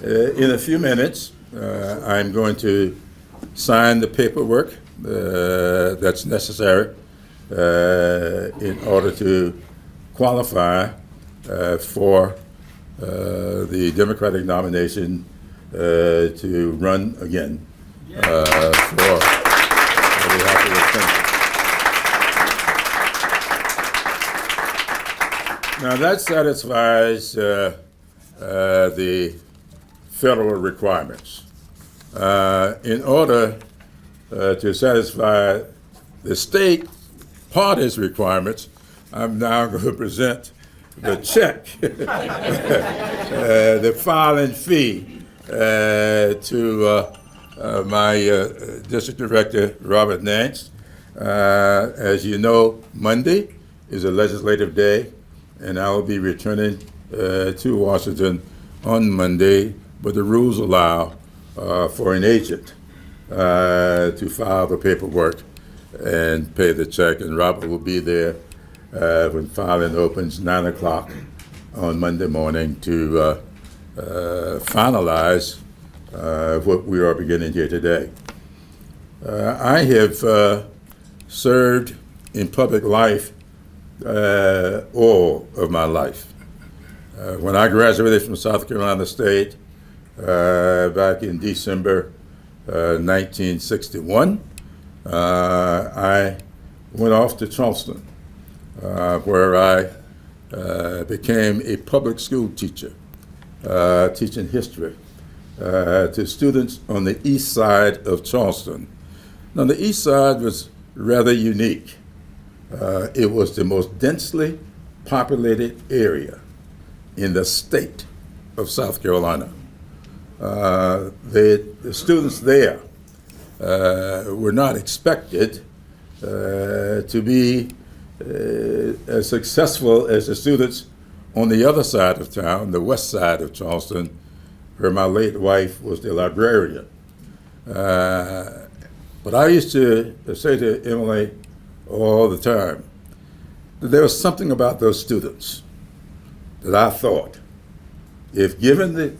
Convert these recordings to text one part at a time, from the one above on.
In a few minutes, I'm going to sign the paperwork that's necessary in order to qualify for the Democratic nomination to run again for the House of Representatives. Now that satisfies the federal requirements. In order to satisfy the state party's requirements, I'm now going to present the check, the filing fee to my district director, Robert Nance. As you know, Monday is a legislative day, and I will be returning to Washington on Monday, but the rules allow for an agent to file the paperwork and pay the check, and Robert will be there when filing opens 9 o'clock on Monday morning to finalize what we are beginning here today. I have served in public life all of my life. When I graduated from South Carolina State back in December 1961, I went off to Charleston, where I became a public school teacher, teaching history to students on the east side of Charleston. Now, the east side was rather unique. It was the most densely populated area in the state of South Carolina. The students there were not expected to be as successful as the students on the other side of town, the west side of Charleston, where my late wife was the librarian. But I used to say to Emily all the time that there was something about those students that I thought, if given the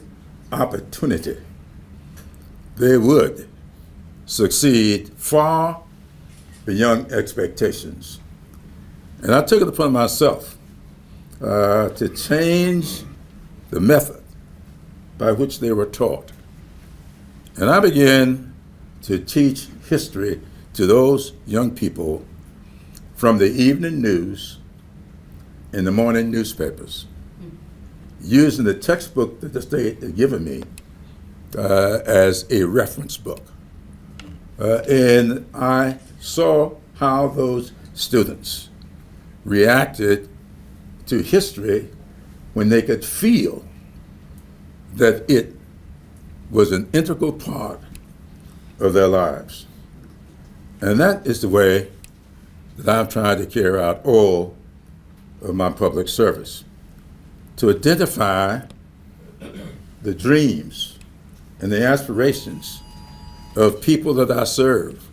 opportunity, they would succeed far beyond expectations. And I took it upon myself to change the method by which they were taught. And I began to teach history to those young people from the evening news and the morning newspapers, using the textbook that the state had given me as a reference book. And I saw how those students reacted to history when they could feel that it was an integral part of their lives. And that is the way that I've tried to carry out all of my public service, to identify the dreams and the aspirations of people that I serve,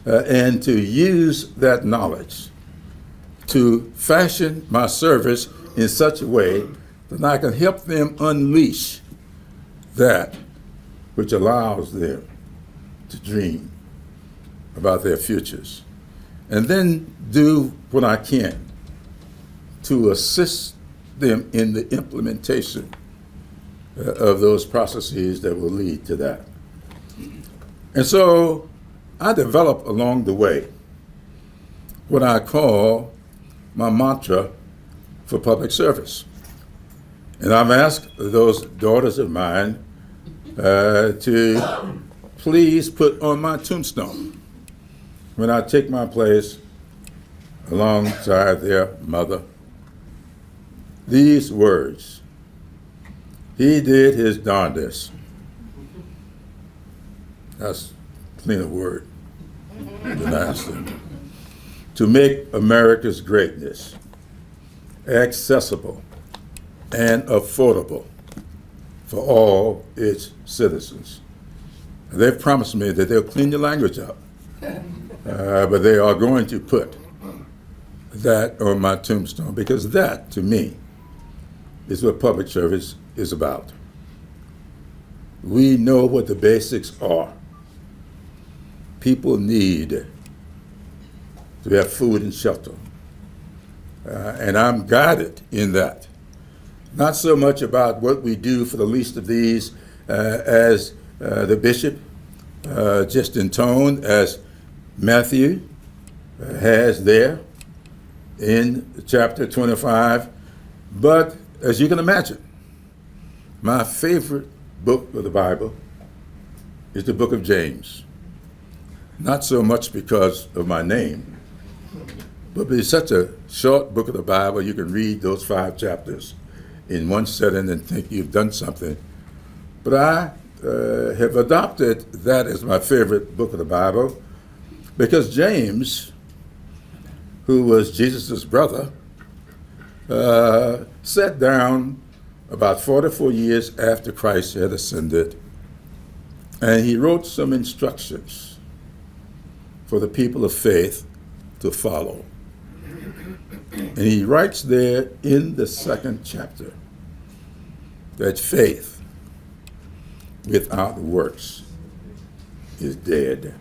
and to use that knowledge to fashion my service in such a way that I can help them unleash that which allows them to dream about their futures, and then do what I can to assist them in the implementation of those processes that will lead to that. And so I developed along the way what I call my mantra for public service. And I've asked those daughters of mine to please put on my tombstone, when I take my place alongside their mother, these words: "He did his darndest." That's a cleaner word than I asked them. "To make America's greatness accessible and affordable for all its citizens." And they've promised me that they'll clean the language up, but they are going to put that on my tombstone, because that, to me, is what public service is about. we know what the basics are. People need to have food and shelter. And I'm guided in that. Not so much about what we do for the least of these, as the bishop just intoned, as Matthew has there in chapter 25. But as you can imagine, my favorite book of the Bible is the book of James. Not so much because of my name, but it's such a short book of the Bible, you can read those 5 chapters in one setting and think you've done something. But I have adopted that as my favorite book of the Bible because James, who was Jesus' brother, sat down about 44 years after Christ had ascended, and he wrote some instructions for the people of faith to follow. And he writes there in the 2nd chapter that faith without works is dead.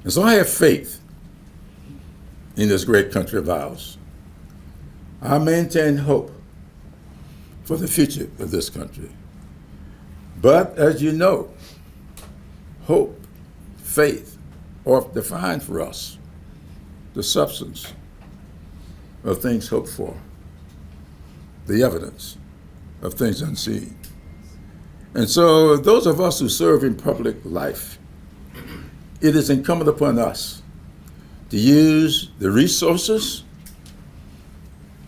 And so I have faith in this great country of ours. I maintain hope for the future of this country. But as you know, hope, faith, are defined for us the substance of things hoped for, the evidence of things unseen. And so those of us who serve in public life, it is incumbent upon us to use the resources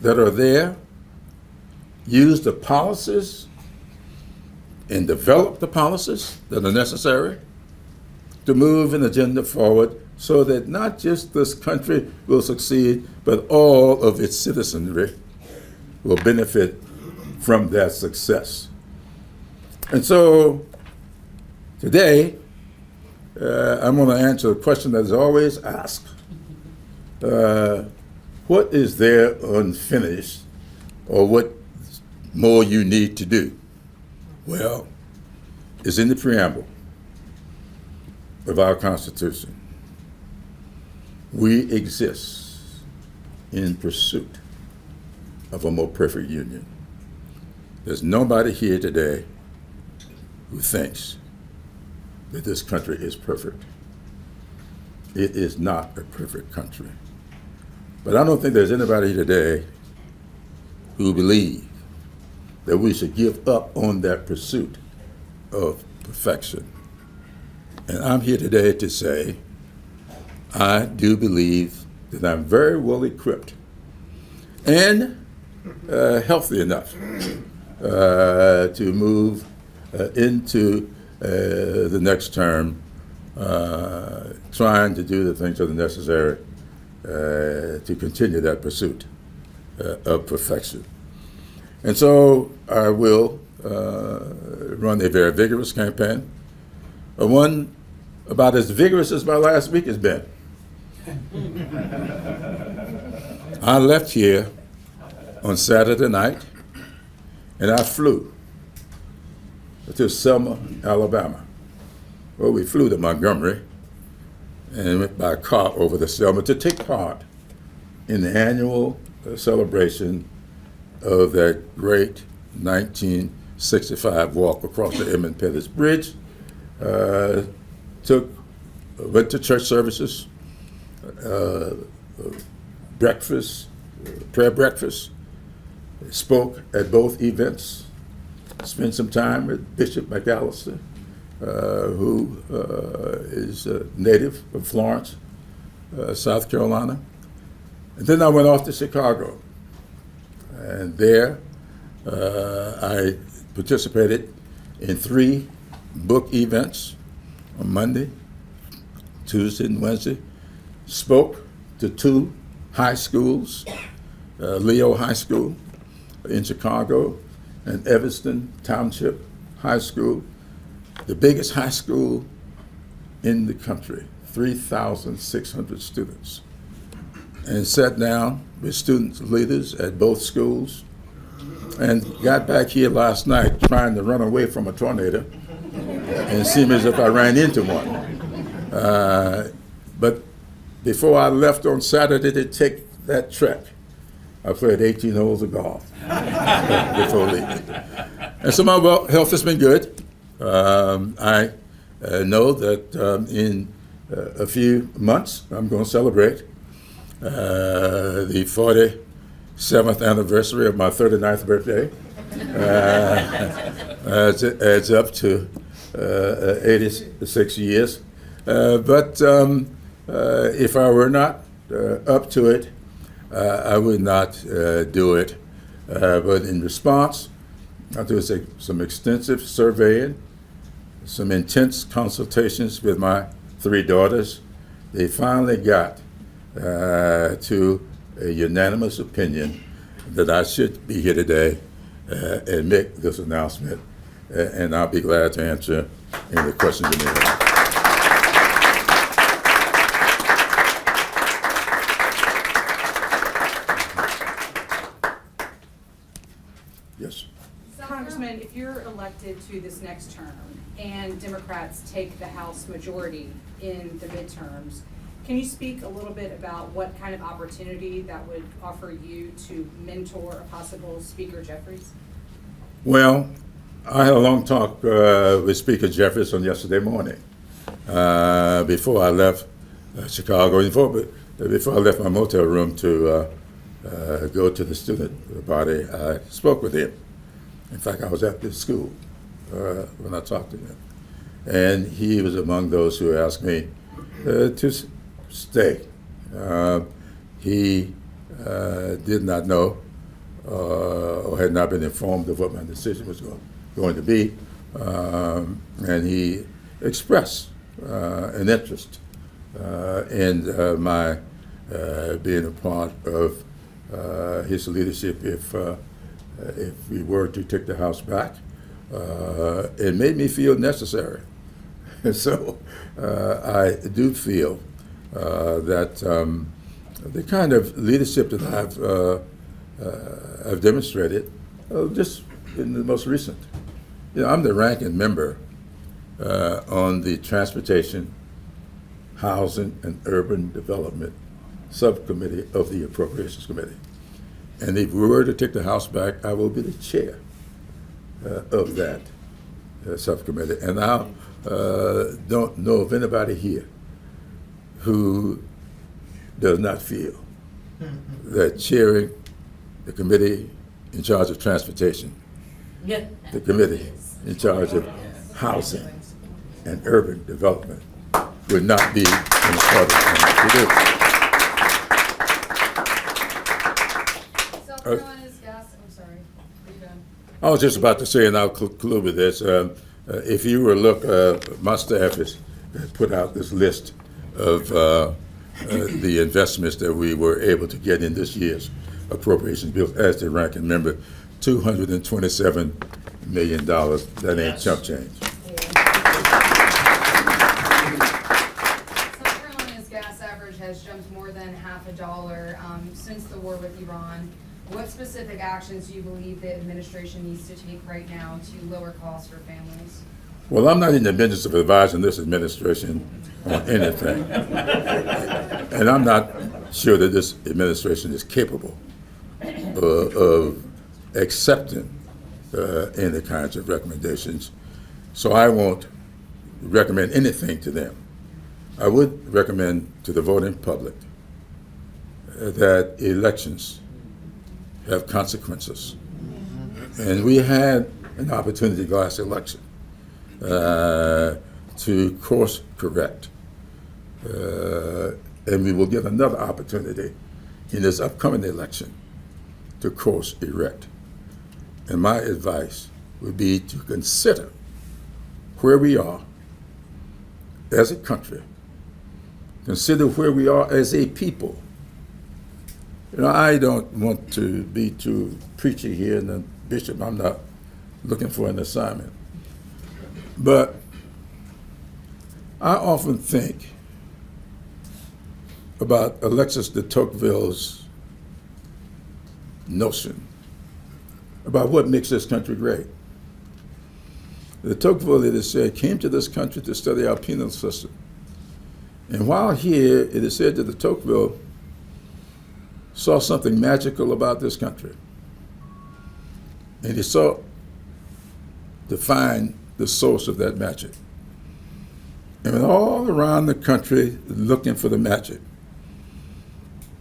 that are there, use the policies, and develop the policies that are necessary to move an agenda forward so that not just this country will succeed, but all of its citizenry will benefit from that success. And so today, I'm going to answer a question that is always asked. What is there unfinished, or what more you need to do? Well, it's in the preamble of our Constitution. We exist in pursuit of a more perfect union. There's nobody here today who thinks that this country is perfect. It is not a perfect country. But I don't think there's anybody here today who believes that we should give up on that pursuit of perfection. And I'm here today to say, I do believe that I'm very well equipped and healthy enough to move into the next term, trying to do the things that are necessary to continue that pursuit of perfection. And so I will run a very vigorous campaign, one about as vigorous as my last week has been. I left here on Saturday night, and I flew to Selma, Alabama. Well, we flew to Montgomery and went by car over to Selma to take part in the annual celebration of that great 1965 walk across the Edmund Pettus Bridge. Went to church services, breakfast, prayer breakfast, spoke at both events, spent some time with Bishop McAllister, who is a native of Florence, South Carolina. And then I went off to Chicago. And there I participated in 3 book events on Monday, Tuesday, and Wednesday. Spoke to 2 high schools, Leo High School in Chicago and Evanston Township High School, the biggest high school in the country, 3,600 students. And sat down with student leaders at both schools and got back here last night trying to run away from a tornado, and it seemed as if I ran into one. But before I left on Saturday to take that trek, I played 18 holes of golf before leaving. And so my health has been good. I know that in a few months I'm going to celebrate the 47th anniversary of my 39th birthday. Adds up to 86 years. But if I were not up to it, I would not do it. But in response, I do some extensive surveying, some intense consultations with my 3 daughters. They finally got to a unanimous opinion that I should be here today and make this announcement. And I'll be glad to answer any questions you may have. Yes. Congressman, if you're elected to this next term and Democrats take the House majority in the midterms, can you speak a little bit about what kind of opportunity that would offer you to mentor a possible Speaker Jeffries? Well, I had a long talk with Speaker Jeffries on yesterday morning before I left Chicago, before I left my motel room to go to the student body. I spoke with him. In fact, I was at the school when I talked to him. And he was among those who asked me to stay. He did not know or had not been informed of what my decision was going to be. And he expressed an interest in my being a part of his leadership if we were to take the House back. It made me feel necessary. So I do feel that the kind of leadership that I've demonstrated, just in the most recent. I'm the ranking member on the Transportation, Housing, and Urban Development Subcommittee of the Appropriations Committee. And if we were to take the House back, I will be the chair of that subcommittee. And I don't know of anybody here who does not feel that chairing the committee in charge of transportation, the committee in charge of housing and urban development would not be an important thing to do. South Carolina's gas, I'm sorry, are you done? I was just about to say, and I'll conclude with this. If you were to look, my staff has put out this list of the investments that we were able to get in this year's appropriations bill as the ranking member, $227 million. That ain't chump change. South Carolina's gas average has jumped more than $50 since the war with Iran. What specific actions do you believe the administration needs to take right now to lower costs for families? Well, I'm not in the business of advising this administration on anything. And I'm not sure that this administration is capable of accepting any kinds of recommendations. So I won't recommend anything to them. I would recommend to the voting public that elections have consequences. And we had an opportunity last election to course correct. And we will get another opportunity in this upcoming election to course erect. And my advice would be to consider where we are as a country, consider where we are as a people. I don't want to be too preachy here, and the bishop, I'm not looking for an assignment. But I often think about Alexis de Tocqueville's notion about what makes this country great. The Tocqueville, it is said, came to this country to study our penal system. And while here, it is said that the Tocqueville saw something magical about this country. And he sought to find the source of that magic. And went all around the country looking for the magic.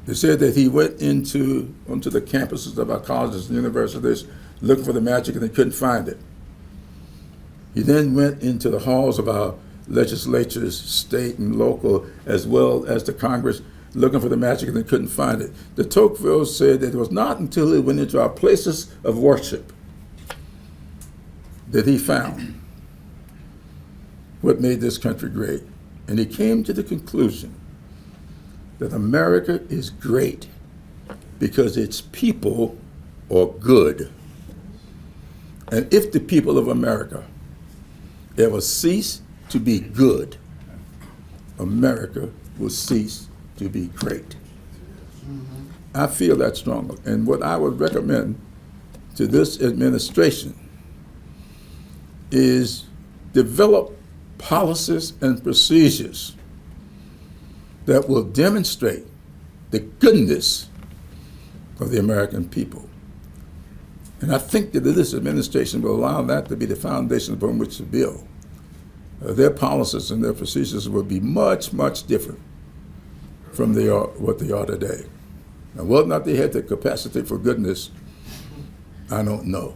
They said that he went onto the campuses of our colleges and universities looking for the magic, and they couldn't find it. He then went into the halls of our legislatures, state and local, as well as the Congress, looking for the magic, and they couldn't find it. De Tocqueville said that it was not until he went into our places of worship that he found what made this country great. And he came to the conclusion that America is great because its people are good. And if the people of America ever cease to be good, America will cease to be great. I feel that strongly. And what I would recommend to this administration is develop policies and procedures that will demonstrate the goodness of the American people. And I think that this administration will allow that to be the foundation upon which to build. Their policies and their procedures will be much, much different from what they are today. Now, whether or not they have the capacity for goodness, I don't know.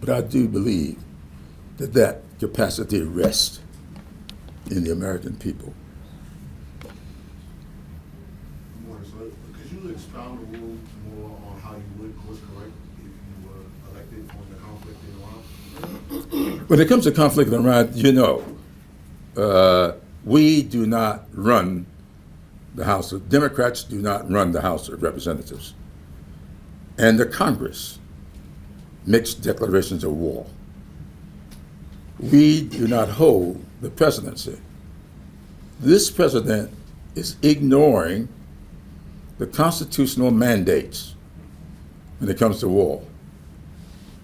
But I do believe that that capacity rests in the American people. Could you expound a little more on how you would course correct if you were elected when the conflict in Iran? When it comes to conflict in Iran, we do not run the House of Democrats do not run the House of Representatives. And the Congress makes declarations of war. We do not hold the presidency. This president is ignoring the constitutional mandates when it comes to war.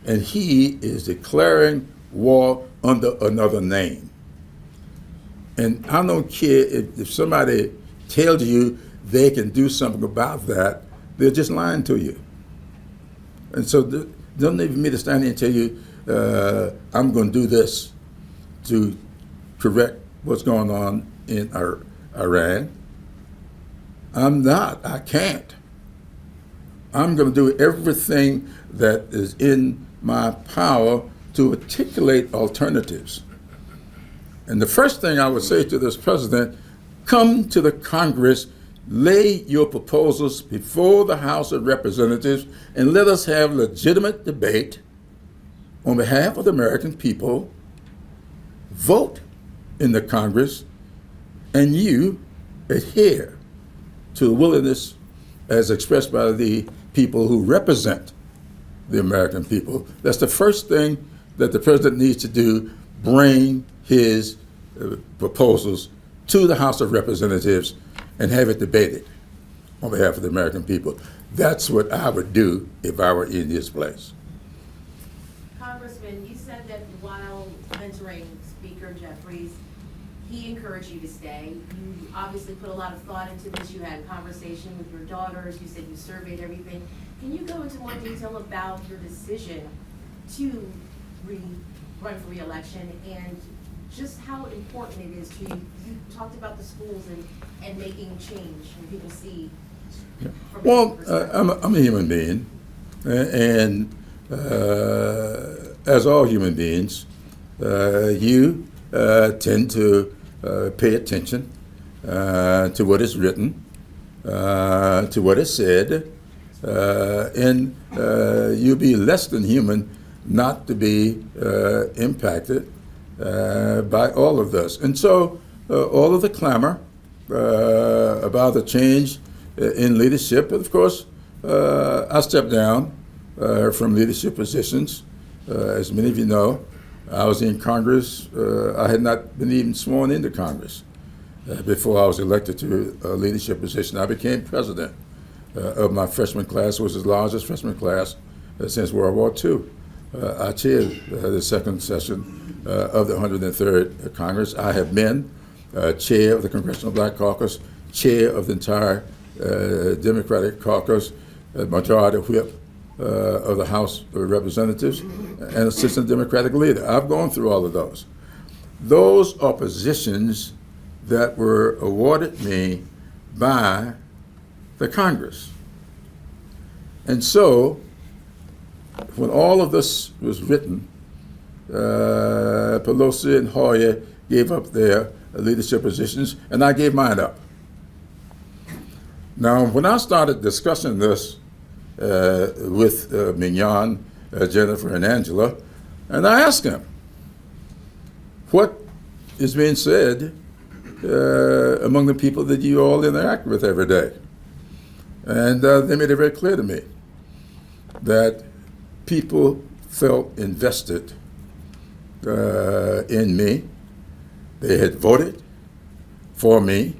And he is declaring war under another name. And I don't care if somebody tells you they can do something about that, they're just lying to you. And so don't need me to stand here and tell you, I'm going to do this to correct what's going on in Iran. I'm not. I can't. I'm going to do everything that is in my power to articulate alternatives. And the first thing I would say to this president, come to the Congress, lay your proposals before the House of Representatives, and let us have legitimate debate on behalf of the American people. Vote in the Congress, and you adhere to the willingness as expressed by the people who represent the American people. That's the first thing that the president needs to do, bring his proposals to the House of Representatives and have it debated on behalf of the American people. That's what I would do if I were in his place. Congressman, you said that while mentoring Speaker Jeffries, he encouraged you to stay. You obviously put a lot of thought into this. You had a conversation with your daughters. You said you surveyed everything. Can you go into more detail about your decision to run for re-election and just how important it is to you? You talked about the schools and making change when people see. Yeah. Well, I'm a human being, and as all human beings, you tend to pay attention to what is written, to what is said, and you'll be less than human not to be impacted by all of this. And so all of the clamor about the change in leadership, of course, I stepped down from leadership positions. As many of you know, I was in Congress. I had not been even sworn into Congress before I was elected to a leadership position. I became president of my freshman class, which was the largest freshman class since World War II. I chaired the second session of the 103rd Congress. I have been chair of the Congressional Black Caucus, chair of the entire Democratic Caucus, majority whip of the House of Representatives, and assistant Democratic leader. I've gone through all of those. Those are positions that were awarded me by the Congress. And so, when all of this was written, Pelosi and Hoyer gave up their leadership positions, and I gave mine up. Now, when I started discussing this with Mignon, Jennifer, and Angela, and I asked them, what is being said among the people that you all interact with every day? And they made it very clear to me that people felt invested in me. They had voted for me,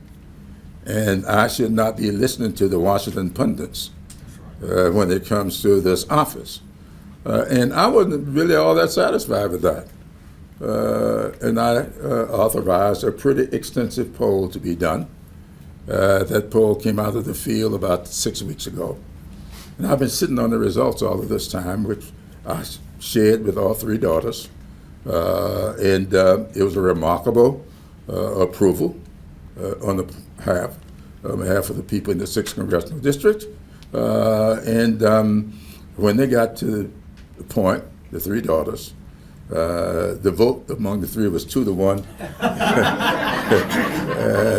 and I should not be listening to the Washington pundits when it comes to this office. And I wasn't really all that satisfied with that. And I authorized a pretty extensive poll to be done. That poll came out of the field about 6 weeks ago. And I've been sitting on the results all of this time, which I shared with all three daughters. And it was a remarkable approval on behalf of the people in the 6th Congressional District. And when they got to the point, the three daughters, the vote among the three was 2-1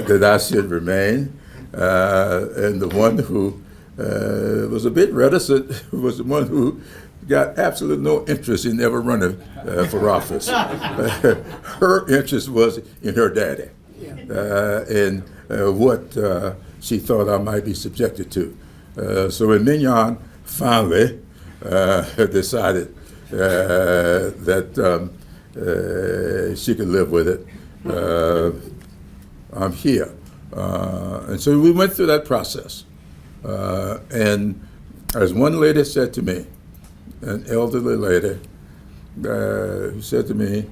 that I should remain. And the one who was a bit reticent was the one who got absolutely no interest in ever running for office. Her interest was in her daddy and what she thought I might be subjected to. So when Mignon finally decided that she could live with it, I'm here. And so we went through that process. And as one lady said to me, an elderly lady, who said to me,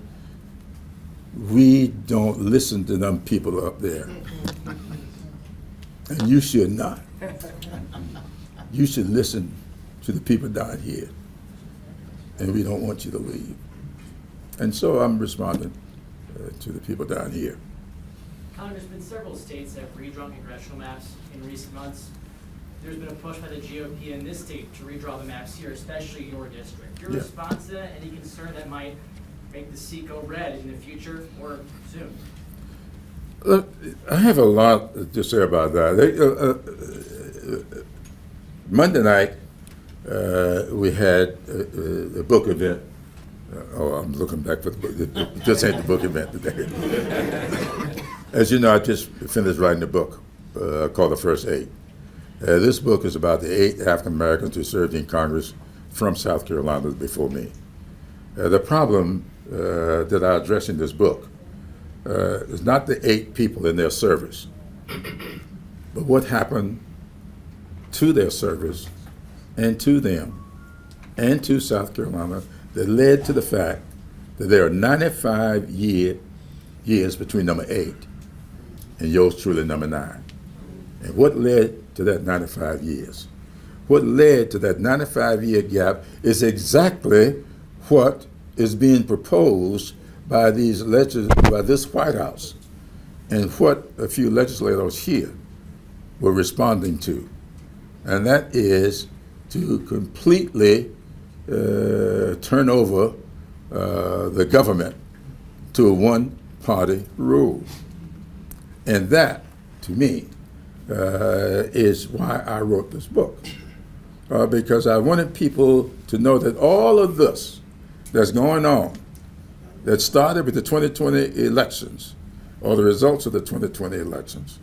we don't listen to them people up there. And you should not. You should listen to the people down here. And we don't want you to leave. And so I'm responding to the people down here. Congressman, several states have redrawn congressional maps in recent months. There's been a push by the GOP in this state to redraw the maps here, especially your district. Your response to that, any concern that might make the seat go red in the future or soon? Look, I have a lot to say about that. Monday night, we had a book event. I'm looking back for the book. It just ain't the book event today. As you know, I just finished writing a book called The First Eight. This book is about the 8 African Americans who served in Congress from South Carolina before me. The problem that I address in this book is not the 8 people in their service, but what happened to their service and to them and to South Carolina that led to the fact that there are 95 years between number 8 and yours truly, number 9. And what led to that 95 years? What led to that 95-year gap is exactly what is being proposed by this White House and what a few legislators here were responding to. And that is to completely turn over the government to a one-party rule. And that, to me, is why I wrote this book. Because I wanted people to know that all of this that's going on, that started with the 2020 elections, or the results of the 2020 elections,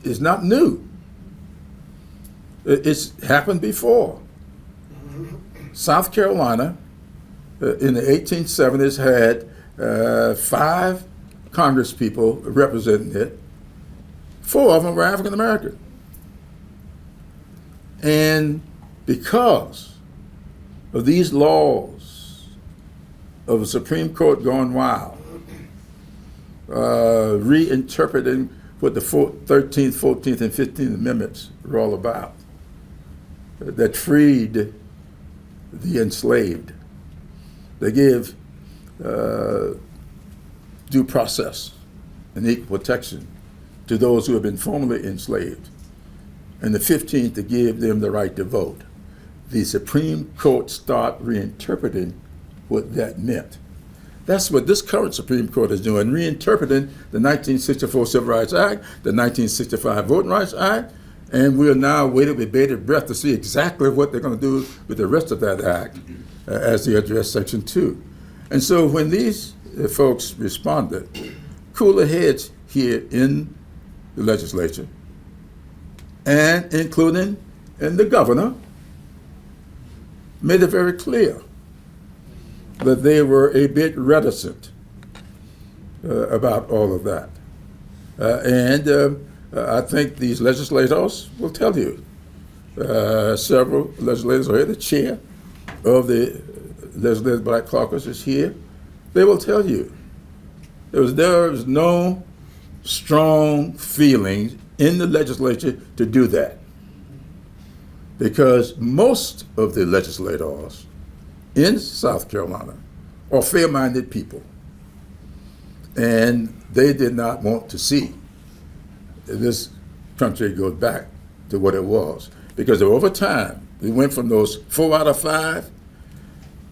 is not new. It's happened before. South Carolina, in the 1870s, had 5 congresspeople representing it. 4 of them were African American. And because of these laws of the Supreme Court gone wild, reinterpreting what the 13th, 14th, and 15th Amendments were all about, that freed the enslaved. They gave due process and equal protection to those who have been formerly enslaved. And the 15th, to give them the right to vote. The Supreme Court started reinterpreting what that meant. That's what this current Supreme Court is doing, reinterpreting the 1964 Civil Rights Act, the 1965 Voting Rights Act, and we are now waiting with bated breath to see exactly what they're going to do with the rest of that act as they address Section 2. And so when these folks responded, cooler heads here in the legislature, and including in the governor, made it very clear that they were a bit reticent about all of that. I think these legislators will tell you. Several legislators are here. The chair of the Legislative Black Caucus is here. They will tell you there was no strong feeling in the legislature to do that, because most of the legislators in South Carolina are fair-minded people, and they did not want to see this country go back to what it was, because over time we went from those 4 out of 5.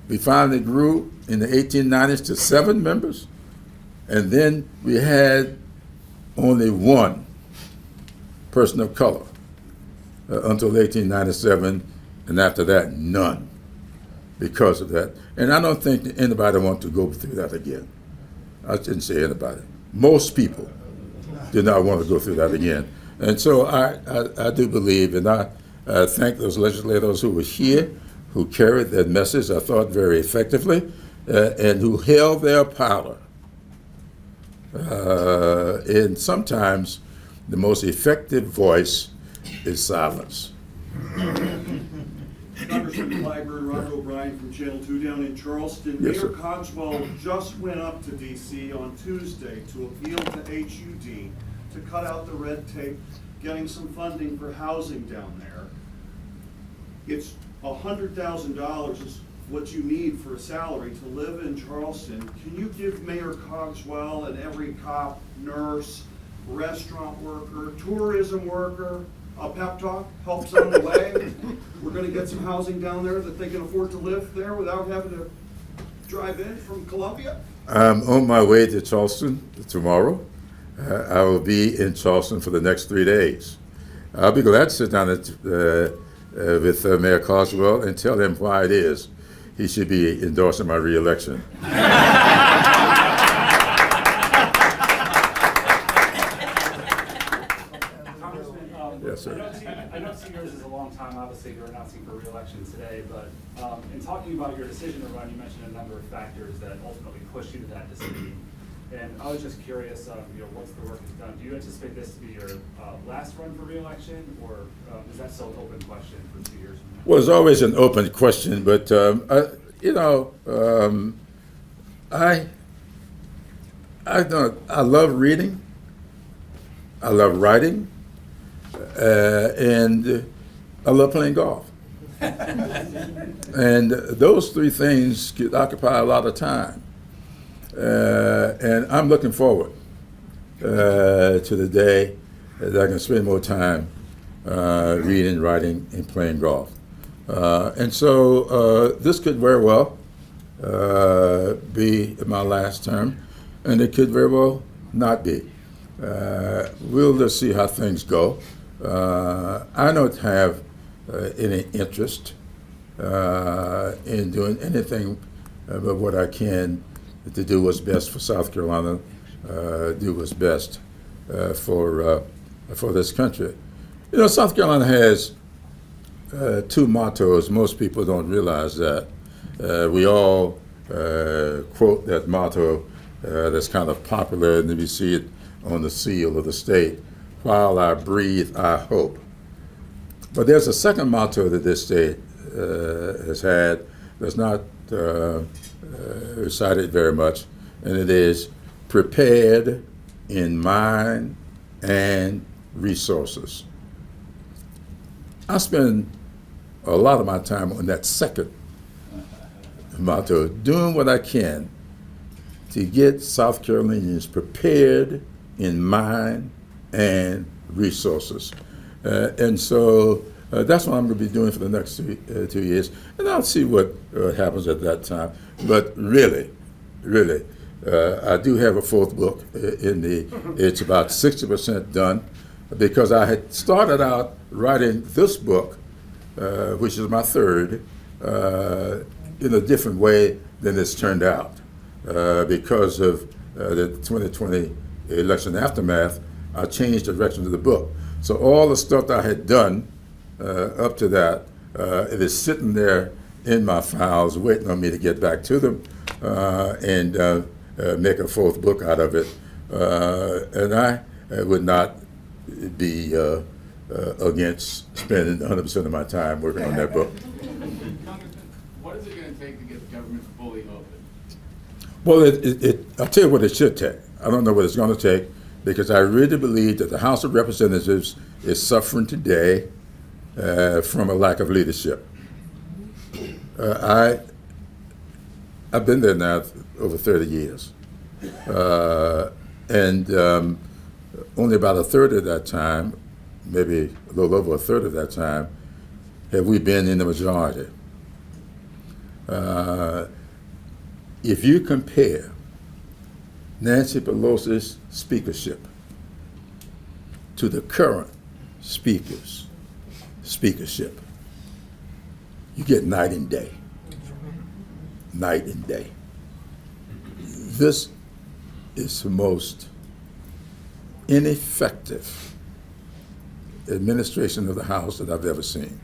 We finally grew in the 1890s to 7 members, and then we had only 1 person of color until 1897, and after that, none, because of that. And I don't think anybody wants to go through that again. I shouldn't say anybody. Most people did not want to go through that again. And so I do believe, and I thank those legislators who were here, who carried that message, I thought, very effectively, and who held their power. And sometimes the most effective voice is silence. Congressman Clyburn, Roger O'Brien from Channel 2 down in Charleston. Yes, Mayor sir. Cogswell just went up to D.C. on Tuesday to appeal to HUD to cut out the red tape, getting some funding for housing down there. It's $100,000 is what you need for a salary to live in Charleston. Can you give Mayor Cogswell and every cop, nurse, restaurant worker, tourism worker a pep talk, helps on the way? We're going to get some housing down there that they can afford to live there without having to drive in from Columbia? I'm on my way to Charleston tomorrow. I will be in Charleston for the next 3 days. I'll be glad to sit down with Mayor Cogswell and tell him why it is he should be endorsing my reelection. Yes, sir. I know 2 years is a long time. Obviously, you're announcing for re-election today, but in talking about your decision to run, you mentioned a number of factors that ultimately pushed you to that decision. And I was just curious, once the work is done, do you anticipate this to be your last run for re-election, or is that still an open question for 2 years from now? Well, it's always an open question, but I love reading, I love writing, and I love playing golf. And those 3 things could occupy a lot of time. And I'm looking forward to the day that I can spend more time reading, writing, and playing golf. And so this could very well be my last term, and it could very well not be. We'll just see how things go. I don't have any interest in doing anything but what I can to do what's best for South Carolina, do what's best for this country. South Carolina has 2 mottos. Most people don't realize that. We all quote that motto that's kind of popular, and we see it on the seal of the state: while I breathe, I hope. But there's a second motto that this state has had that's not recited very much, and it is prepared in mind and resources. I spend a lot of my time on that second motto, doing what I can to get South Carolinians prepared in mind and resources. And so that's what I'm going to be doing for the next 2 years, and I'll see what happens at that time. But really, I do have a fourth book it's about 60% done, because I had started out writing this book, which is my third, in a different way than it's turned out. Because of the 2020 election aftermath, I changed the direction of the book. So all the stuff that I had done up to that, it is sitting there in my files waiting on me to get back to them and make a fourth book out of it. And I would not be against spending 100% of my time working on that book. What is it going to take to get the government fully open? Well, I'll tell you what it should take. I don't know what it's going to take, because I really believe that the House of Representatives is suffering today from a lack of leadership. I've been there now over 30 years. And only about a third of that time, maybe a little over a third of that time, have we been in the majority. If you compare Nancy Pelosi's speakership to the current speaker's speakership, you get night and day. Night and day. This is the most ineffective administration of the House that I've ever seen.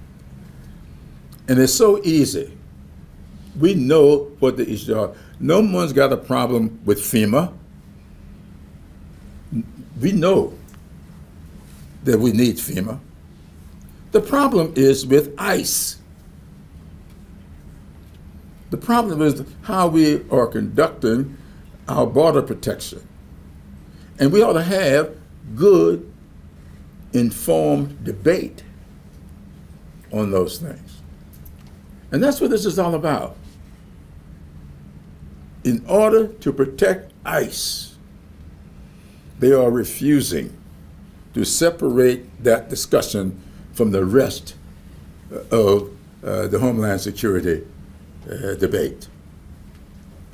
And it's so easy. We know what the issues are. No one's got a problem with FEMA. We know that we need FEMA. The problem is with ICE. The problem is how we are conducting our border protection. And we ought to have good, informed debate on those things. And that's what this is all about. In order to protect ICE, they are refusing to separate that discussion from the rest of the Homeland Security debate.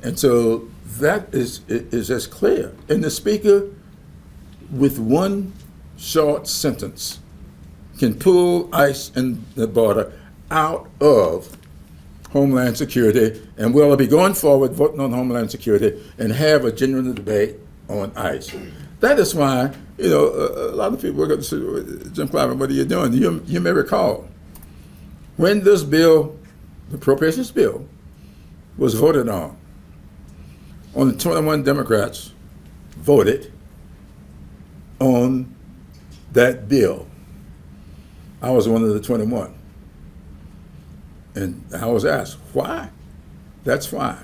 And so that is as clear. And the Speaker, with one short sentence, can pull ICE and the border out of Homeland Security, and we'll be going forward voting on Homeland Security and have a genuine debate on ICE. That is why, a lot of people are going to say, Jim Clyburn, what are you doing? You may recall, when this bill, the Appropriations bill, was voted on, only 21 Democrats voted on that bill. I was one of the 21. And I was asked, why? That's why.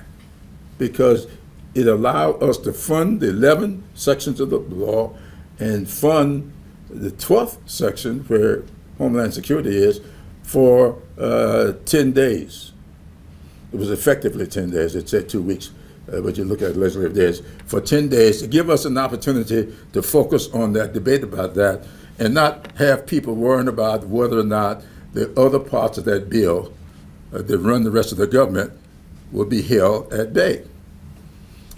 Because it allowed us to fund the 11 sections of the law and fund the 12th section, where Homeland Security is, for 10 days. It was effectively 10 days. It said 2 weeks, but you look at legislative days. For 10 days to give us an opportunity to focus on that, debate about that, and not have people worrying about whether or not the other parts of that bill that run the rest of the government will be held at bay.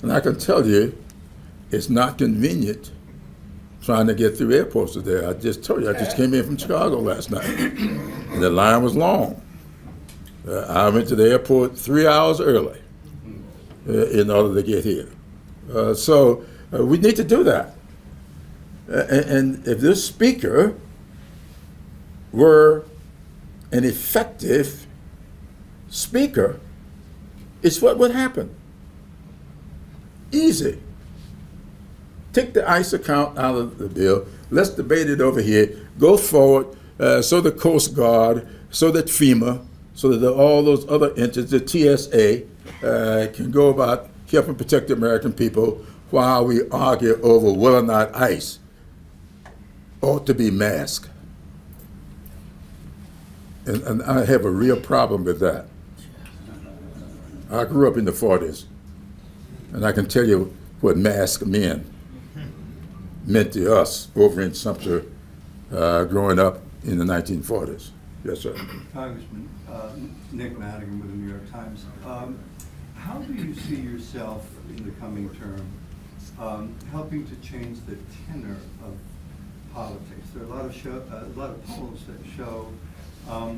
And I can tell you, it's not convenient trying to get through airports today. I just told you, I just came in from Chicago last night, and the line was long. I went to the airport 3 hours early in order to get here. So we need to do that. And if this speaker were an effective speaker, it's what would happen. Easy. Take the ICE account out of the bill. Let's debate it over here. Go forward. so the Coast Guard, so that FEMA, so that all those other entities, the TSA, can go about helping protect the American people while we argue over whether or not ICE ought to be masked. And I have a real problem with that. I grew up in the 40s, and I can tell you what masked men meant to us over in Sumter growing up in the 1940s. Yes, sir. Congressman Nick Madigan with the New York Times. How do you see yourself in the coming term helping to change the tenor of politics? There are a lot of polls that show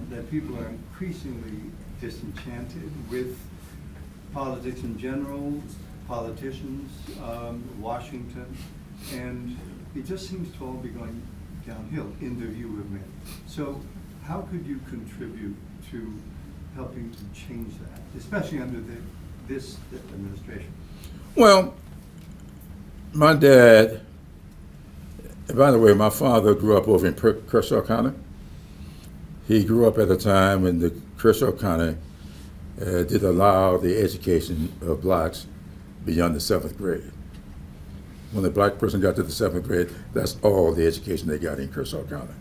that people are increasingly disenchanted with politics in general, politicians, Washington, and it just seems to all be going downhill in the view of many. So how could you contribute to helping to change that, especially under this administration? Well, my dad, by the way, my father grew up over in Kershaw County. He grew up at a time when the Kershaw County did allow the education of blacks beyond the 7th grade. When a black person got to the 7th grade, that's all the education they got in Kershaw County.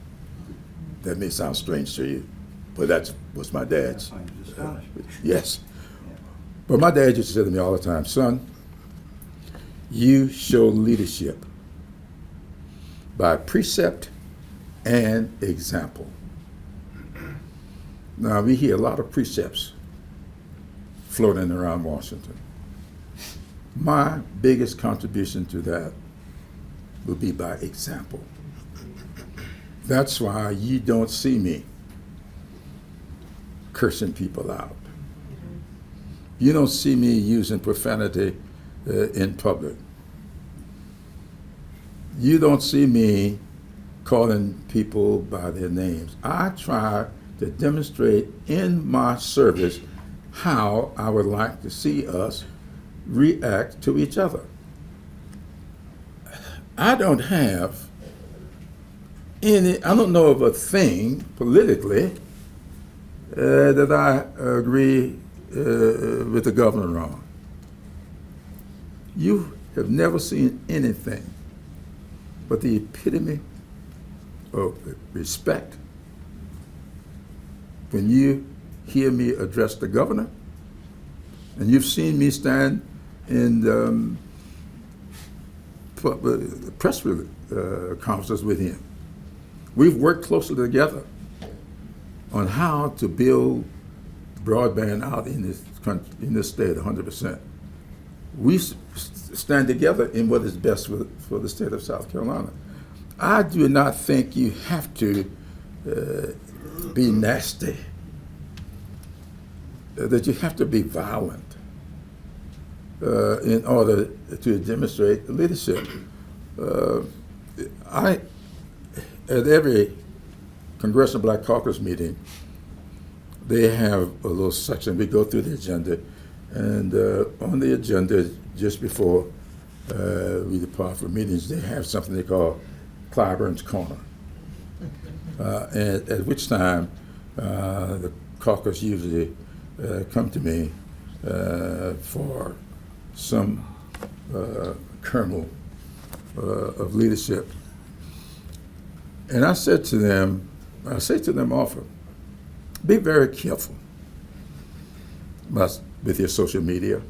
That may sound strange to you, but that was my dad's. I find it astonishing. Yes. But my dad used to say to me all the time, son, you show leadership by precept and example. Now, we hear a lot of precepts floating around Washington. My biggest contribution to that will be by example. That's why you don't see me cursing people out. You don't see me using profanity in public. You don't see me calling people by their names. I try to demonstrate in my service how I would like to see us react to each other. I don't know of a thing politically that I agree with the governor on. You have never seen anything but the epitome of respect when you hear me address the governor, and you've seen me stand in press conferences with him. We've worked closely together on how to build broadband out in this country, in this state, 100%. We stand together in what is best for the state of South Carolina. I do not think you have to be nasty, that you have to be violent in order to demonstrate leadership. At every Congressional Black Caucus meeting, they have a little section. We go through the agenda, and on the agenda, just before we depart for meetings, they have something they call Clyburn's Corner, and at which time the caucus usually come to me for some kernel of leadership. And I say to them often, be very careful with your social media,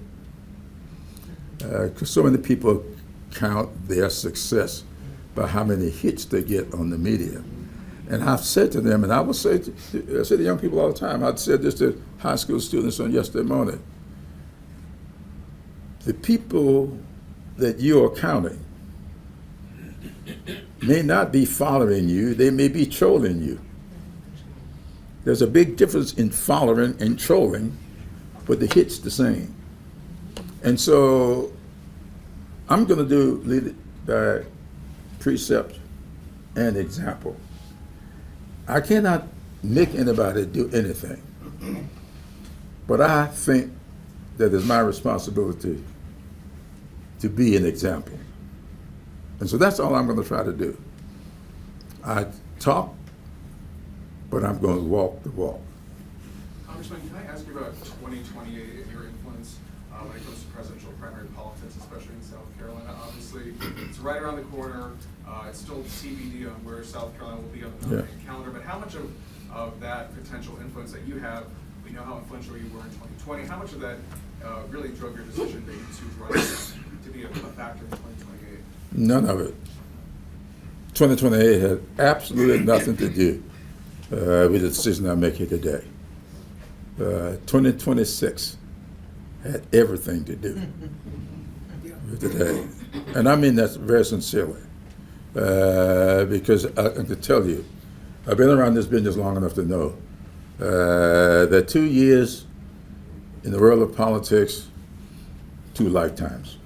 because so many people count their success by how many hits they get on the media. And I've said to them, and I will say to young people all the time, I'd said this to high school students on yesterday morning, the people that you are counting may not be following you, they may be trolling you. There's a big difference in following and trolling, but the hit's the same. And so I'm going to do lead it by precept and example. I cannot make anybody do anything, but I think that it's my responsibility to be an example. And so that's all I'm going to try to do. I talk but I'm going to walk the walk. Congressman, can I ask you about 2028 and your influence when it comes to presidential primary politics, especially in South Carolina? Obviously, it's right around the corner. It's still TBD on where South Carolina will be on the nominating calendar, but how much of that potential influence that you have, we know how influential you were in 2020, how much of that really drove your decision to run to be a factor in 2028? None of it. 2028 had absolutely nothing to do with the decision I make here today. 2026 had everything to do with today. And I mean that very sincerely. Because I can tell you, I've been around this business long enough to know that 2 years in the world of politics, 2 lifetimes.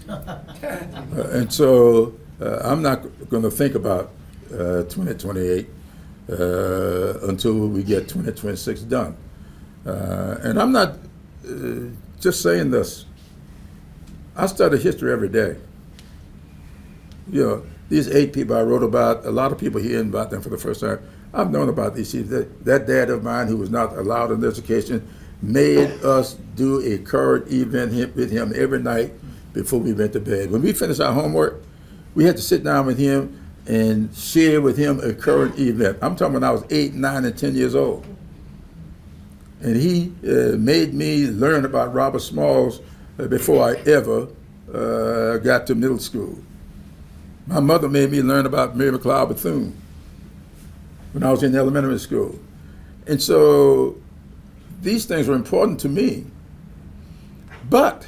And so I'm not going to think about 2028 until we get 2026 done. And I'm not just saying this. I study history every day. You know, these 8 people I wrote about, a lot of people hearing about them for the first time. I've known about these people. That dad of mine who was not allowed in education made us do a current event with him every night before we went to bed. When we finished our homework, we had to sit down with him and share with him a current event. I'm talking when I was 8, 9, and 10 years old. And he made me learn about Robert Smalls before I ever got to middle school. My mother made me learn about Mary McLeod Bethune when I was in elementary school. And so these things were important to me, but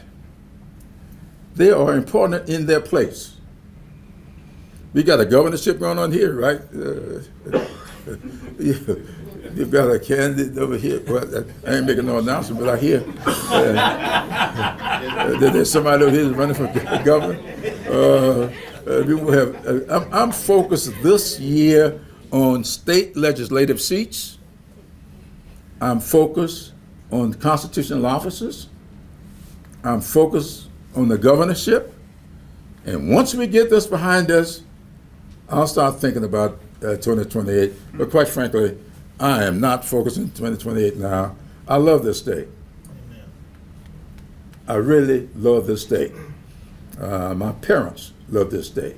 they are important in their place. We got a governorship going on here, right? You've got a candidate over here. Well, I ain't making no announcement, but I hear that there's somebody over here that's running for governor. We will have. I'm focused this year on state legislative seats. I'm focused on constitutional officers. I'm focused on the governorship. And once we get this behind us, I'll start thinking about 2028. But quite frankly, I am not focused on 2028 now. I love this state. Amen. I really love this state. My parents love this state.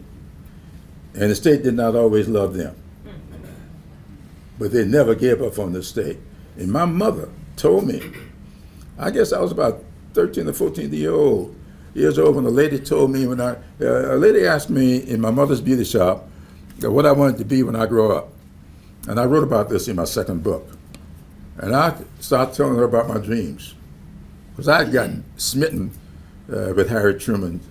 And the state did not always love them. But they never gave up on this state. And my mother told me, I guess I was about 13 or 14 years old when a lady told me, a lady asked me in my mother's beauty shop what I wanted to be when I grow up. And I wrote about this in my second book. And I started telling her about my dreams. Because I had gotten smitten with Harry Truman's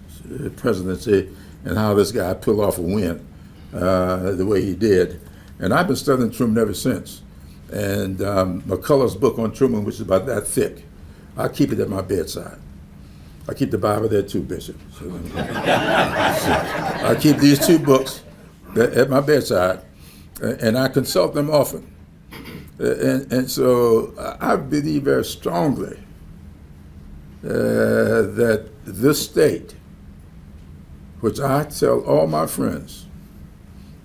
presidency and how this guy pulled off a win the way he did. And I've been studying Truman ever since. And McCullough's book on Truman, which is about that thick, I keep it at my bedside. I keep the Bible there too, Bishop. So I keep these 2 books at my bedside, and I consult them often. And so I believe very strongly that this state, which I tell all my friends,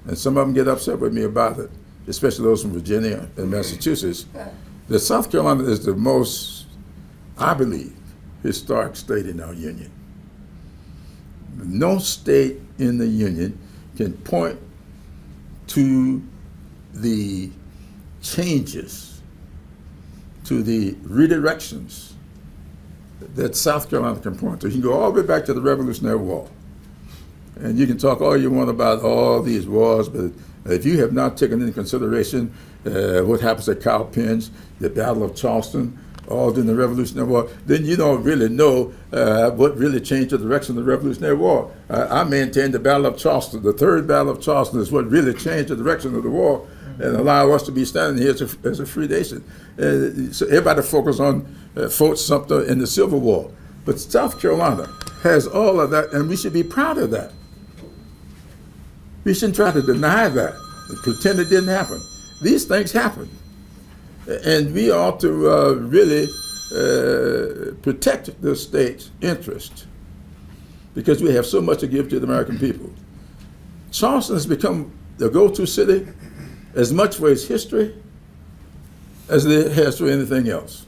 and some of them get upset with me about it, especially those from Virginia and Massachusetts, that South Carolina is the most, I believe, historic state in our union. No state in the union can point to the changes, to the redirections that South Carolina can point to. You can go all the way back to the Revolutionary War. And you can talk all you want about all these wars, but if you have not taken into consideration what happens at Cowpens, the Battle of Charleston, all during the Revolutionary War, then you don't really know what really changed the direction of the Revolutionary War. I maintain the Battle of Charleston, the Third Battle of Charleston, is what really changed the direction of the war and allowed us to be standing here as a free nation. So everybody focused on Fort Sumter and the Civil War. But South Carolina has all of that, and we should be proud of that. We shouldn't try to deny that, pretend it didn't happen. These things happen. And we ought to really protect the state's interest because we have so much to give to the American people. Charleston has become the go-to city as much for its history as it has for anything else.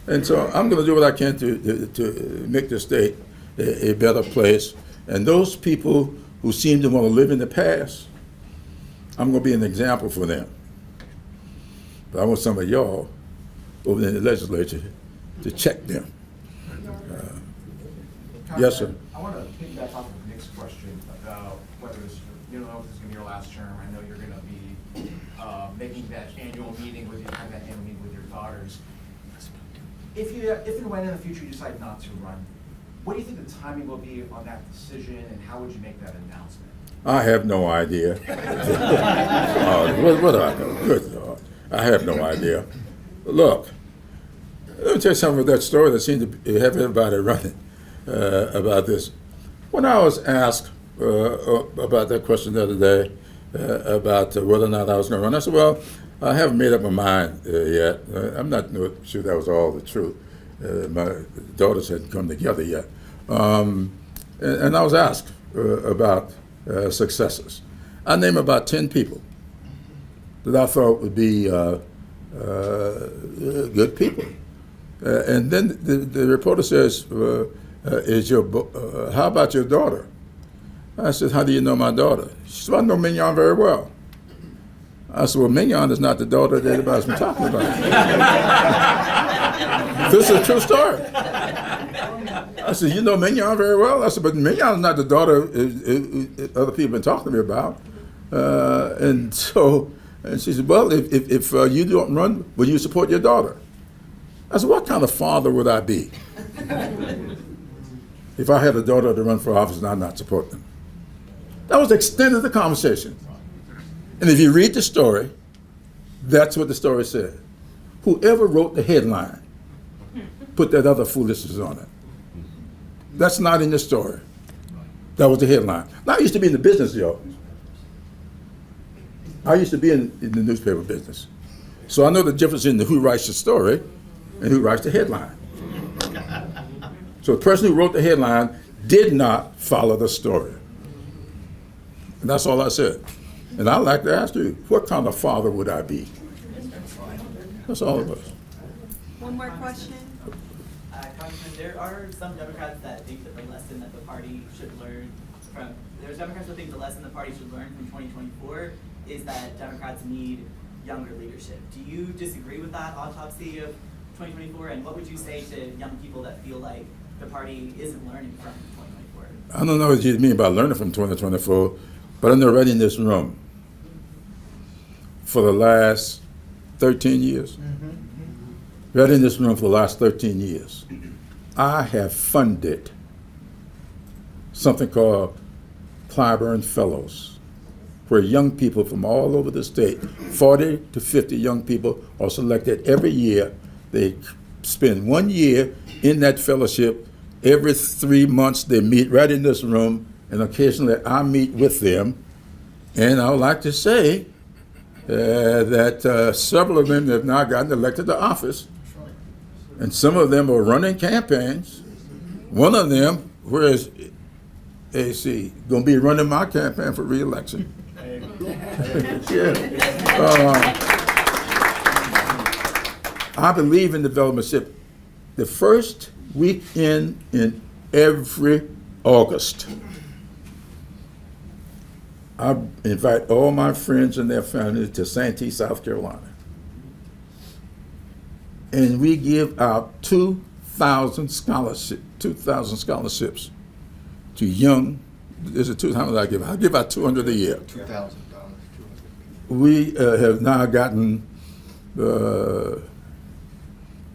And so I'm going to do what I can to make the state a better place. And those people who seem to want to live in the past, I'm going to be an example for them. But I want some of y'all over in the legislature to check them. Yes, sir. I want to piggyback off of Nick's question about whether it's, you don't know if this is going to be your last term. I know you're going to be making that annual meeting with your, having that annual meeting with your daughters. If and when in the future you decide not to run, what do you think the timing will be on that decision, and how would you make that announcement? I have no idea. What do I know? Good Lord. I have no idea. Look, let me tell you something about that story that seemed to have everybody running about this. When I was asked about that question the other day about whether or not I was going to run, I said, well, I haven't made up my mind yet. I'm not sure that was all the truth. My daughters hadn't come together yet. And I was asked about successors. I named about 10 people that I thought would be good people. And then the reporter says, how about your daughter? I said, how do you know my daughter? She said, I know Mignon very well. I said, well, Mignon is not the daughter that everybody's been talking about. This is a true story. I said, you know Mignon very well? I said, but Mignon is not the daughter other people have been talking to me about. And she said, well, if you don't run, will you support your daughter? I said, what kind of father would I be if I had a daughter to run for office and I'd not support them? That was the extent of the conversation. And if you read the story, that's what the story said. Whoever wrote the headline put that other foolishness on it. That's not in the story. That was the headline. Now, I used to be in the business, y'all. I used to be in the newspaper business. So I know the difference in who writes the story and who writes the headline. So the person who wrote the headline did not follow the story. And that's all I said. And I'd like to ask you, what kind of father would I be? That's all it was. One more question. Congressman, there are some Democrats that think that the lesson that the party should learn from, there's Democrats that think the lesson the party should learn from 2024 is that Democrats need younger leadership. Do you disagree with that autopsy of 2024? And what would you say to young people that feel like the party isn't learning from 2024? I don't know what you mean by learning from 2024, but I know right in this room, for the last 13 years, right in this room for the last 13 years, I have funded something called Clyburn Fellows, where young people from all over the state, 40 to 50 young people, are selected every year. They spend 1 year in that fellowship. Every 3 months they meet right in this room, and occasionally I meet with them. And I would like to say that several of them have now gotten elected to office, and some of them are running campaigns. One of them, where is AC, going to be running my campaign for reelection. Yeah. I believe in development. The first weekend in every August, I invite all my friends and their families to Santee, South Carolina. And we give out 2,000 scholarships to young. How many did I give? I give out 200 a year. $2,000. We have now gotten.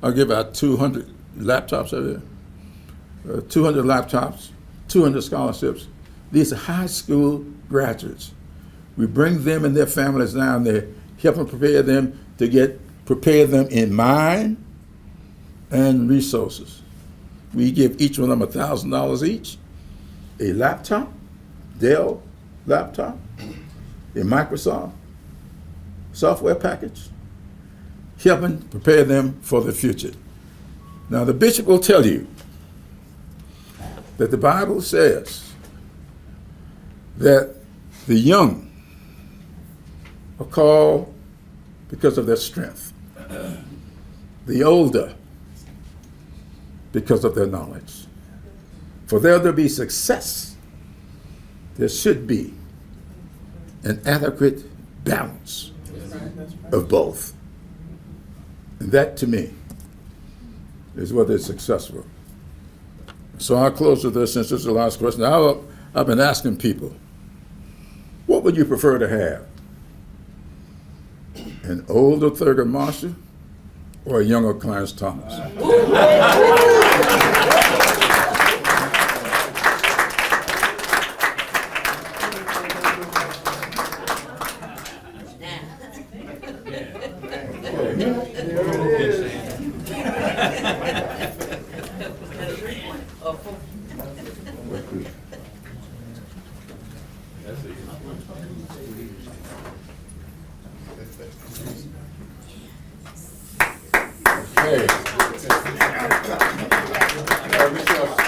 I'll give out 200 laptops over there. 200 laptops, 200 scholarships. These are high school graduates. We bring them and their families down there, help them prepare them in mind and resources. We give each one of them $1,000 each, a laptop, Dell laptop, a Microsoft software package, helping prepare them for the future. Now, the bishop will tell you that the Bible says that the young are called because of their strength. the older because of their knowledge. For there to be success, there should be an adequate balance of both. And that, to me, is what is successful. So I'll close with this, since this is the last question. I've been asking people, what would you prefer to have? An older Thurgood Marshall or a younger Clarence Thomas? Okay.